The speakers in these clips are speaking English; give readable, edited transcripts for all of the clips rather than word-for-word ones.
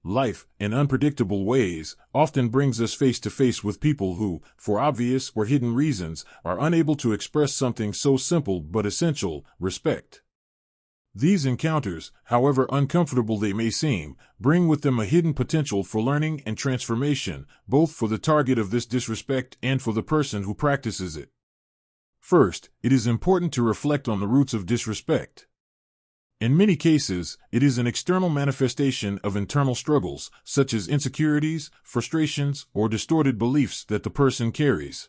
Life, in unpredictable ways, often brings us face to face with people who, for obvious or hidden reasons, are unable to express something so simple but essential: respect. These encounters, however uncomfortable they may seem, bring with them a hidden potential for learning and transformation, both for the target of this disrespect and for the person who practices it. First, it is important to reflect on the roots of disrespect. In many cases, it is an external manifestation of internal struggles, such as insecurities, frustrations, or distorted beliefs that the person carries.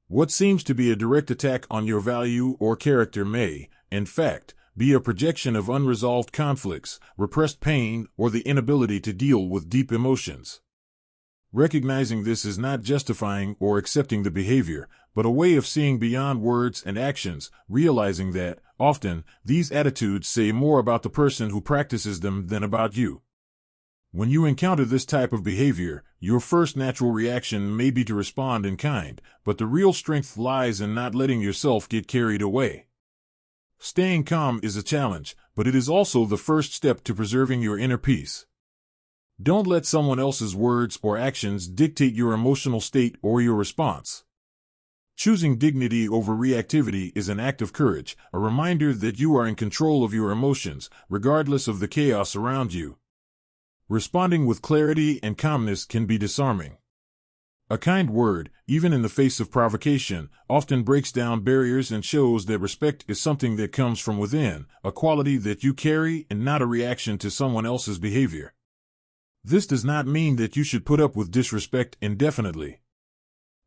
What seems to be a direct attack on your value or character may, in fact, be a projection of unresolved conflicts, repressed pain, or the inability to deal with deep emotions. Recognizing this is not justifying or accepting the behavior, but a way of seeing beyond words and actions, realizing that, often, these attitudes say more about the person who practices them than about you. When you encounter this type of behavior, your first natural reaction may be to respond in kind, but the real strength lies in not letting yourself get carried away. Staying calm is a challenge, but it is also the first step to preserving your inner peace. Don't let someone else's words or actions dictate your emotional state or your response. Choosing dignity over reactivity is an act of courage, a reminder that you are in control of your emotions, regardless of the chaos around you. Responding with clarity and calmness can be disarming. A kind word, even in the face of provocation, often breaks down barriers and shows that respect is something that comes from within, a quality that you carry and not a reaction to someone else's behavior. This does not mean that you should put up with disrespect indefinitely.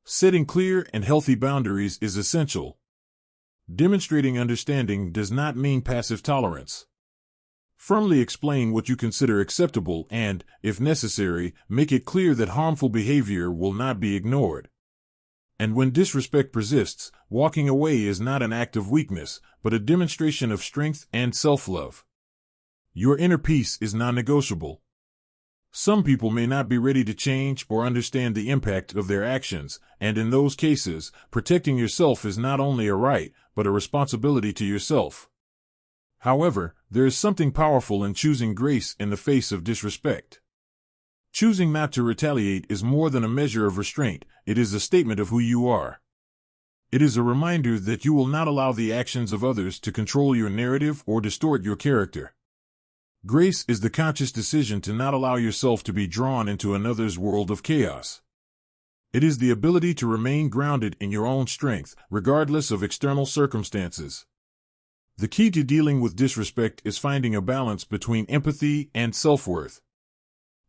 Setting clear and healthy boundaries is essential. Demonstrating understanding does not mean passive tolerance. Firmly explain what you consider acceptable and, if necessary, make it clear that harmful behavior will not be ignored. And when disrespect persists, walking away is not an act of weakness, but a demonstration of strength and self-love. Your inner peace is non-negotiable. Some people may not be ready to change or understand the impact of their actions, and in those cases, protecting yourself is not only a right, but a responsibility to yourself. However, there is something powerful in choosing grace in the face of disrespect. Choosing not to retaliate is more than a measure of restraint, it is a statement of who you are. It is a reminder that you will not allow the actions of others to control your narrative or distort your character. Grace is the conscious decision to not allow yourself to be drawn into another's world of chaos. It is the ability to remain grounded in your own strength, regardless of external circumstances. The key to dealing with disrespect is finding a balance between empathy and self-worth.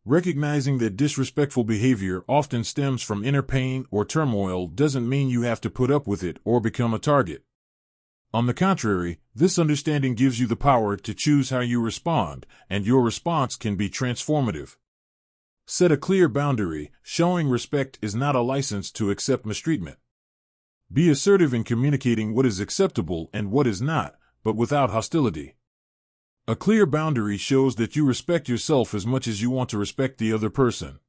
Recognizing that disrespectful behavior often stems from inner pain or turmoil doesn't mean you have to put up with it or become a target. On the contrary, this understanding gives you the power to choose how you respond, and your response can be transformative. Set a clear boundary. Showing respect is not a license to accept mistreatment. Be assertive in communicating what is acceptable and what is not, but without hostility. A clear boundary shows that you respect yourself as much as you want to respect the other person.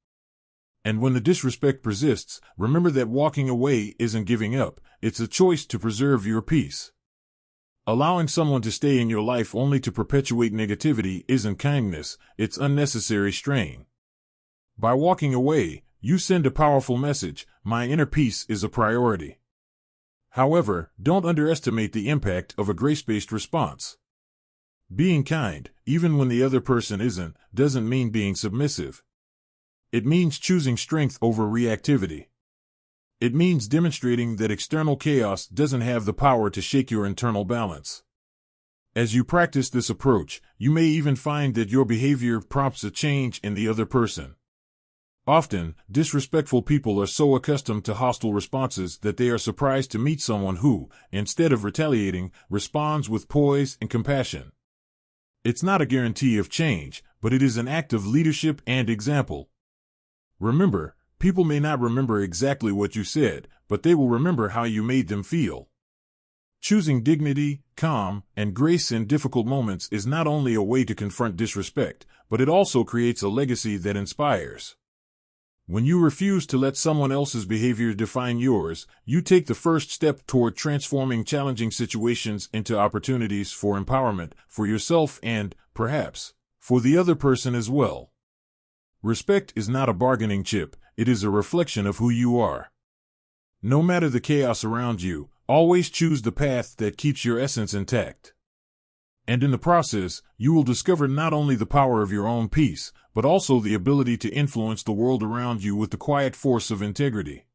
And when the disrespect persists, remember that walking away isn't giving up, it's a choice to preserve your peace. Allowing someone to stay in your life only to perpetuate negativity isn't kindness, it's unnecessary strain. By walking away, you send a powerful message: my inner peace is a priority. However, don't underestimate the impact of a grace-based response. Being kind, even when the other person isn't, doesn't mean being submissive. It means choosing strength over reactivity. It means demonstrating that external chaos doesn't have the power to shake your internal balance. As you practice this approach, you may even find that your behavior prompts a change in the other person. Often, disrespectful people are so accustomed to hostile responses that they are surprised to meet someone who, instead of retaliating, responds with poise and compassion. It's not a guarantee of change, but it is an act of leadership and example. Remember, people may not remember exactly what you said, but they will remember how you made them feel. Choosing dignity, calm, and grace in difficult moments is not only a way to confront disrespect, but it also creates a legacy that inspires. When you refuse to let someone else's behavior define yours, you take the first step toward transforming challenging situations into opportunities for empowerment, for yourself and, perhaps, for the other person as well. Respect is not a bargaining chip, it is a reflection of who you are. No matter the chaos around you, always choose the path that keeps your essence intact. And in the process, you will discover not only the power of your own peace, but also the ability to influence the world around you with the quiet force of integrity.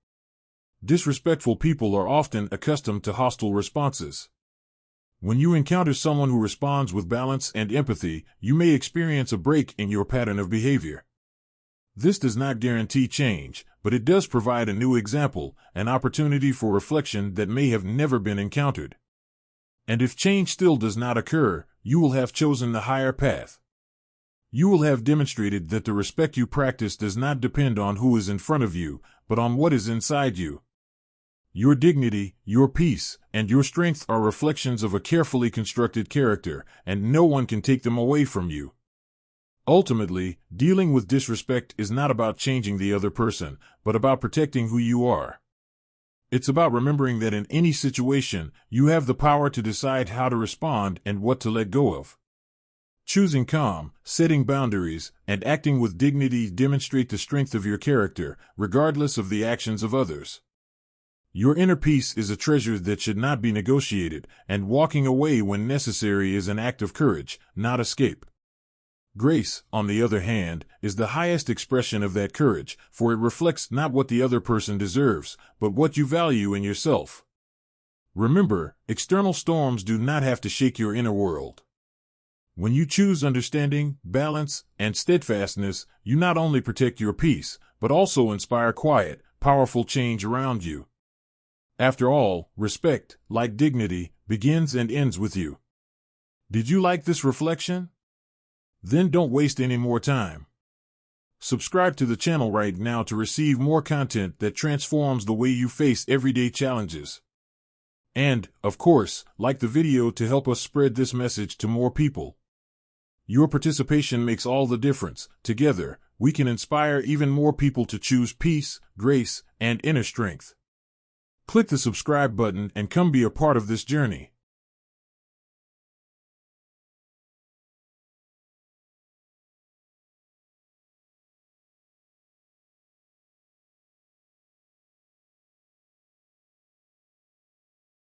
Disrespectful people are often accustomed to hostile responses. When you encounter someone who responds with balance and empathy, you may experience a break in your pattern of behavior. This does not guarantee change, but it does provide a new example, an opportunity for reflection that may have never been encountered. And if change still does not occur, you will have chosen the higher path. You will have demonstrated that the respect you practice does not depend on who is in front of you, but on what is inside you. Your dignity, your peace, and your strength are reflections of a carefully constructed character, and no one can take them away from you. Ultimately, dealing with disrespect is not about changing the other person, but about protecting who you are. It's about remembering that in any situation, you have the power to decide how to respond and what to let go of. Choosing calm, setting boundaries, and acting with dignity demonstrate the strength of your character, regardless of the actions of others. Your inner peace is a treasure that should not be negotiated, and walking away when necessary is an act of courage, not escape. Grace, on the other hand, is the highest expression of that courage, for it reflects not what the other person deserves, but what you value in yourself. Remember, external storms do not have to shake your inner world. When you choose understanding, balance, and steadfastness, you not only protect your peace, but also inspire quiet, powerful change around you. After all, respect, like dignity, begins and ends with you. Did you like this reflection? Then don't waste any more time. Subscribe to the channel right now to receive more content that transforms the way you face everyday challenges. And, of course, like the video to help us spread this message to more people. Your participation makes all the difference. Together, we can inspire even more people to choose peace, grace, and inner strength. Click the subscribe button and come be a part of this journey.